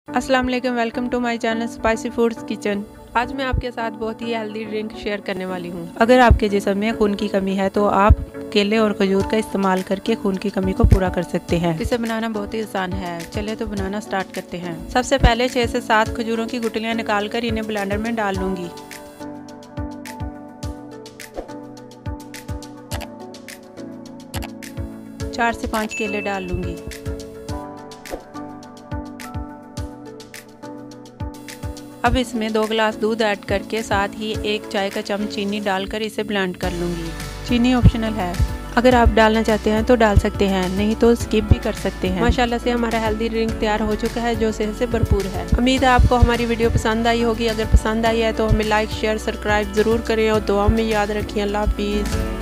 अस्सलाम वालेकुम, welcome to my channel spicy foods kitchen. आज मैं आपके साथ बहुत ही हेल्दी ड्रिंक शेयर करने वाली हूँ। अगर आपके जिस्म में खून की कमी है तो आप केले और खजूर का इस्तेमाल करके खून की कमी को पूरा कर सकते हैं। इसे बनाना बहुत ही आसान है। चले तो बनाना स्टार्ट करते हैं। सबसे पहले 6 से 7 खजूरों की गुठलियाँ निकालकर इन्हें ब्लेंडर में डाल लूंगी। चार से 5 केले डाल लूंगी। अब इसमें 2 गिलास दूध ऐड करके साथ ही 1 चाय का चम्मच चीनी डालकर इसे ब्लेंड कर लूँगी। चीनी ऑप्शनल है, अगर आप डालना चाहते हैं तो डाल सकते हैं, नहीं तो स्किप भी कर सकते हैं। माशाल्लाह से हमारा हेल्दी ड्रिंक तैयार हो चुका है जो सेहत से भरपूर है। उम्मीद है आपको हमारी वीडियो पसंद आई होगी। अगर पसंद आई है तो हमें लाइक शेयर सब्सक्राइब ज़रूर करें और दुआ में याद रखिए। अल्लाह हाफिज़।